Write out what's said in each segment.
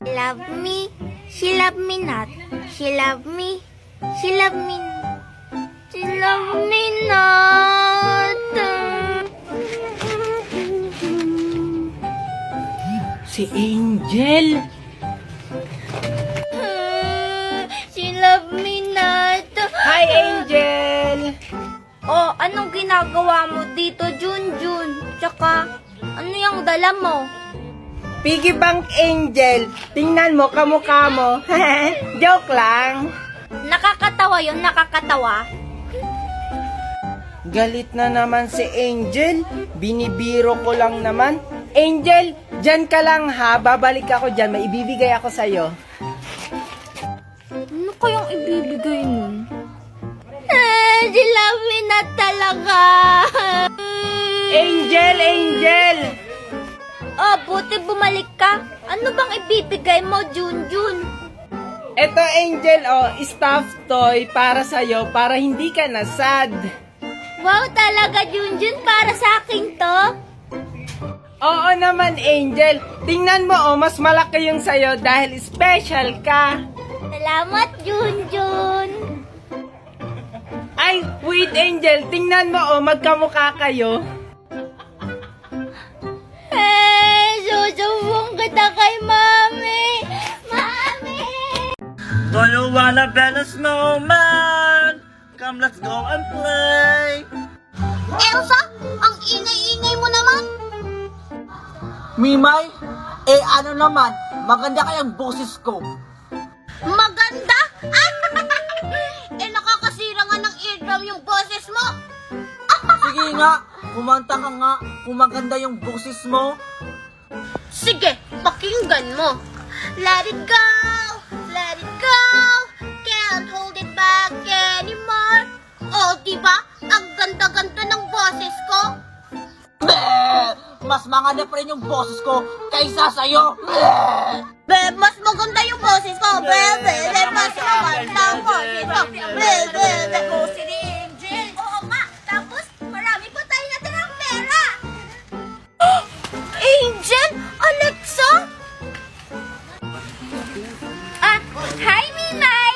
Love me, she love me not. She love me, she love me, she love me not. Si Angel. She love me not. Hi, Angel! Oh, anong ginagawa mo dito, Junjun? Tsaka, ano yung dala mo? Piggy bank, Angel. Tingnan mo, kamukha mo. Joke lang. Nakakatawa yun, nakakatawa. Galit na naman si Angel. Binibiro ko lang naman. Angel, dyan ka lang ha. Babalik ako dyan. May ibibigay ako sa'yo. Ano kayang ibibigay nun? She love me not talaga. Angel, Angel! Oh, buti bumalik ka. Ano bang ibibigay mo, Junjun? Eto, Angel, stuffed toy para sa'yo para hindi ka na sad. Wow, talaga, Junjun, para sa akin to. Oo naman, Angel. Tingnan mo, mas malaki yung sa'yo dahil special ka. Salamat, Junjun. Ay, wait, Angel. Tingnan mo, magkamukha kayo. Susubong kita kay Mami. Mami! Do you wanna build a snowman? Come, let's go and play. Elsa, ang ingay-ingay mo naman. Mimay, ano naman, maganda kayang boses ko. Maganda? Nakakasira nga ng eardrum yung boses mo. Sige nga, kumanta ka nga, kung maganda yung boses mo. Sige, pakinggan mo. Let it go, let it go. Can't hold it back anymore. Oh, diba? Ang ganda-ganda ng boses ko. Mas maganda pa rin yung boses ko kaysa sa'yo. Mas maganda yung boses ko. Mas maganda ang boses ko. Si Angel. Oo nga. Tapos, marami pa tayo natirang pera. Angel? Alexa? Hi, Mimay!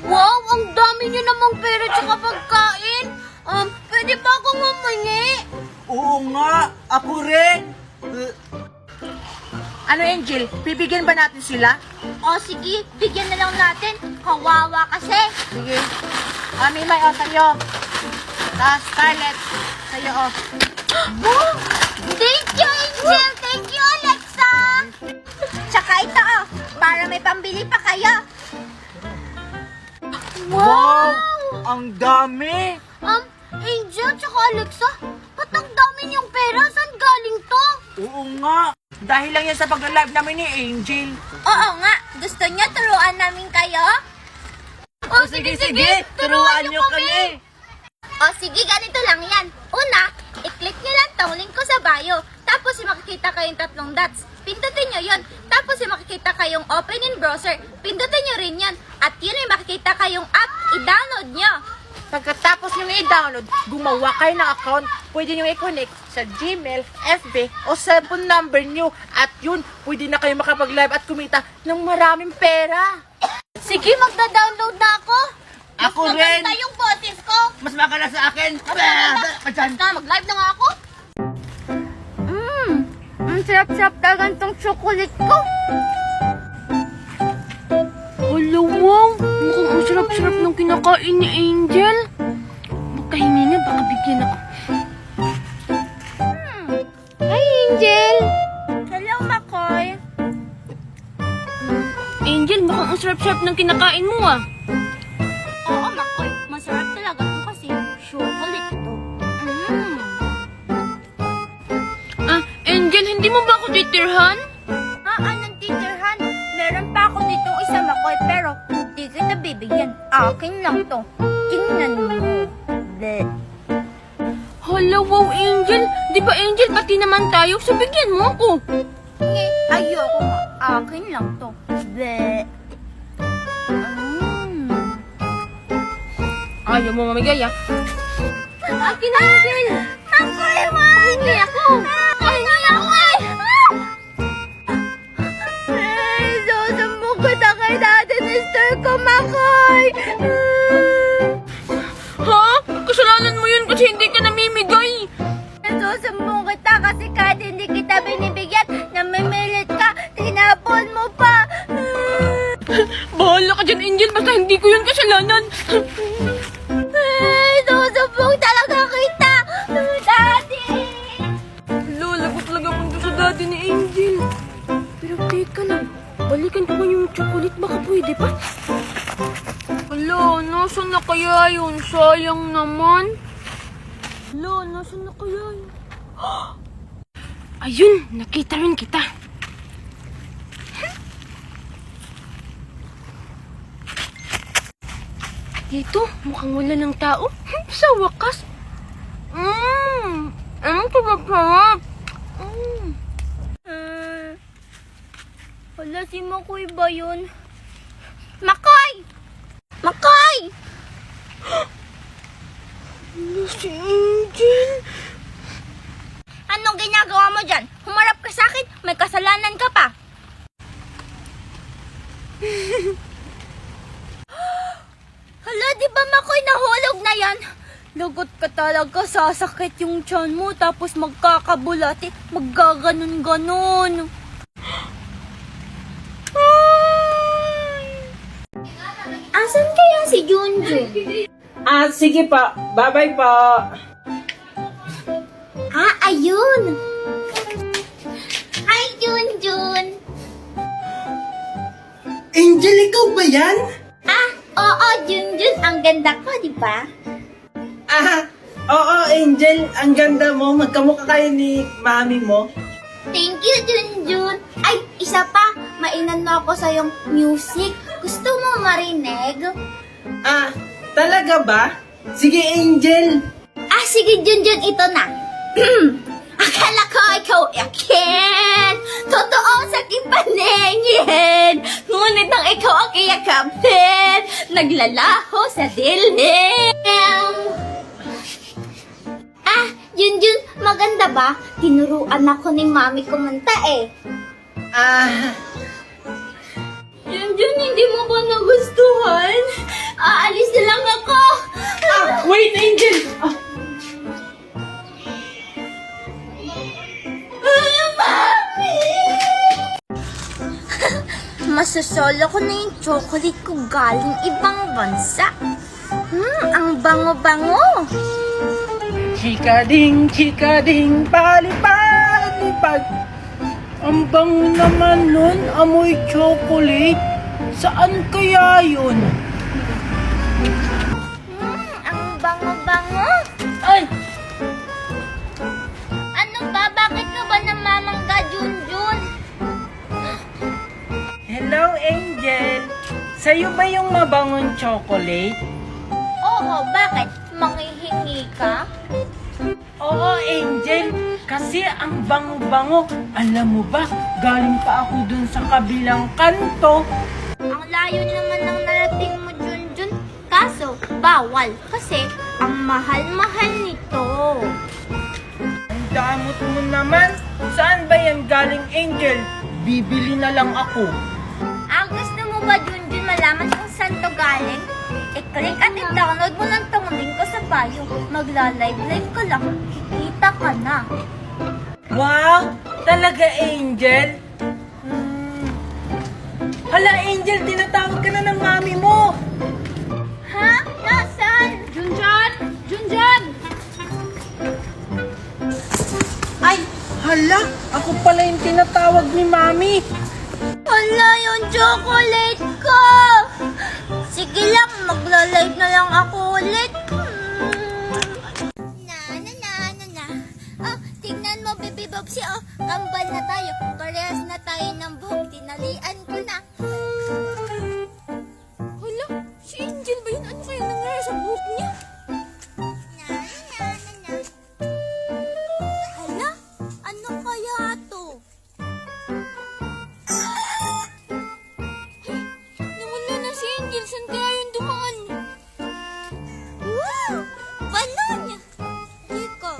Wow, ang dami niyo namang pera tsaka pagkain. Pwede ba akong humingi? Oo nga, ako rin. Ano, Angel? Bibigyan ba natin sila? O sige, bigyan na lang natin. Kawawa kasi. Sige. Mimay, sa'yo. Tapos, Scarlett, sa'yo, Oh, thank you, Angel! Thank you, Alexa! Tsaka ito, para may pambili pa kayo. Wow, ang dami. Angel tsaka Alexa, ba't ang dami niyong pera? Saan galing to? Oo nga. Dahil lang yan sa pag-live namin ni Angel. Oo nga, gusto niyo turuan namin kayo? Oh, sige, turuan niyo kami. O sige, ganito lang yan. Una, i-click niyo lang tong link ko sa bio. Tapos makikita kayong 3 dots. Pindutin niyo yun. Tapos makikita kayong open in browser. Pindutin niyo rin yun. At yun ay makikita kayong app. I-download niyo. Pagkatapos nyo i-download, gumawa kayo ng account, pwede nyo i-connect sa Gmail, FB, o cellphone number nyo. At yun, pwede na kayo makapag-live at kumita ng maraming pera. Sige, magda-download na ako. Ako Mas rin. maganda yung boses ko. Mas maganda sa akin. Mag-live na nga ako. Ang sarap-sarap talaga itong chocolate ko. Hello, wow! Mukhang ang sarap-sarap ng kinakain ni Angel. Magkahingi na, baka bigyan ako. Hi, Angel. Hello, Makoy. Angel, mukhang ang sarap-sarap ng kinakain mo ah. Oo, Makoy. Masarap talaga ito kasi chocolate ito. Angel, hindi mo ba ako titirhan? Anong titirhan? Meron pa ako ditong isa, Makoy, pero hindi kita bibigyan. Akin lang to. Tingnan mo. Bleh. Hala, wow, Angel. Di ba, Angel, pati naman tayo? So, bigyan mo ako. Ayoko nga. Akin lang to. Bleh. Ayaw mo mamigay ah. Akin na, Angel. Ako naman. Hindi ako. Hindi ako eh. sister ko, Makoy! Ha? Kasalanan mo yun kasi hindi ka namimigay. Nasusumbong kita kasi kahit hindi kita binibigyan, namimilit ka, tinapon mo pa! Bahala ka dyan, Angel. Basta hindi ko yun kasalanan. Ay, susumbong talaga kita! Daddy! Lagot talaga punto sa daddy ni Angel. Pero teka lang, balikan ko yung chocolate. Baka pwede pa? Hala, nasan na kaya yun? Sayang naman. Hala, nasan na kaya yun? Ayun, nakita rin kita. Dito, mukhang wala ng tao. Sa wakas. Anong pagpapalap? Wala si Makoy ba yun? Makoy! Makoy! Ano si Angel? Anong ginagawa mo dyan? Humarap ka sa akin, may kasalanan ka pa. Hala, di ba Makoy nahulog na yan? Lagot ka talaga, sasakit yung tiyan mo, tapos magkakabulati, maggaganon-ganon. Asan kaya si Junjun? Sige pa. Bye-bye po. Ayun! Hi, Junjun! Angel, ikaw ba yan? Oo, Junjun, ang ganda ko, di ba? Oo, Angel. Ang ganda mo. Magkamukha kayo ni mami mo. Thank you, Junjun. Ay, isa pa, mainan mo ako sa yung music. Gusto mo marinig? Talaga ba? Sige, Angel. Sige, Junjun, ito na. Akala ko ikaw akin. Totoo sa aking paningin. Ngunit nang ikaw ang iyakapin, naglalaho sa dilim. Junjun, maganda ba? Tinuruan ako ni mami kumanta eh. Junjun, hindi mo ba nagustuhan? Aalis na lang ako. Wait, Angel. Mami! Masasolo ko na yung chocolate ko galing ibang bansa. Ang bango-bango. Chika-ding, palipad-lipad. Ang bango naman nun, amoy chocolate. Saan kaya yun? Ang bango-bango. Ay! Ano ba? Bakit ka ba namamangga, Junjun? Hello, Angel. Sa'yo ba yung mabangong chocolate? Oo, bakit? Manghihingi ka? Oo, Angel. Kasi ang bango-bango. Alam mo ba, galing pa ako dun sa kabilang kanto. Ang layo naman ng narating mo, Junjun. Kaso, bawal. Kasi, ang mahal-mahal nito. Ang damot mo naman. Saan ba yan galing, Angel? Bibili na lang ako. Gusto mo ba, Junjun, malaman kung saan to galing? I-click at i-download mo lang tong link ko sa bio. Magla-live-live ka lang. Kikita ka na. Wow! Talaga, Angel? Hala, Angel, tinatawag ka na ng mami mo. Ha? Nasaan? Junjan! Junjan! Ay, hala, ako pala yung tinatawag ni mami. Wala yung chocolate ko! Sige lang, magla-live na lang ako ulit. Tingnan mo, Baby Bobsy, kambal na tayo. Parehas na tayo ng buhok. Tinalian ko na. Hala, si Angel ba yun? Ano kaya nangyari sa buhok niya? Hala, ano kaya to? Nawala na si Angel. Saan kaya yun dumaan? Wow! Balon! Teka,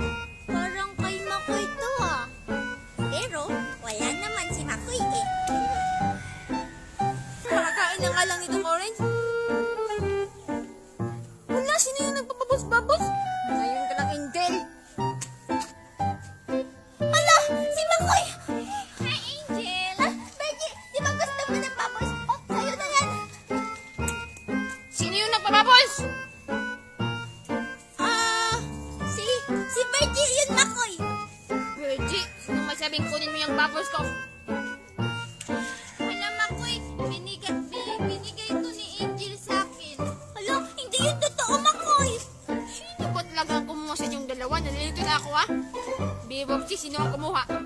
parang kay Makoy to Pero, wala naman si Makoy eh. bubbles? Si Virgil yun, Makoy. Virgie, sino may sabing kunin mo yung bubbles ko? Wala, Makoy. Binigay ito ni Angel sa akin. Hala, hindi yun totoo, Makoy. Sino ba talaga ang kumuha sa inyong dalawa? Nalilito na ako, ha? Bibobsi, sino ang kumuha?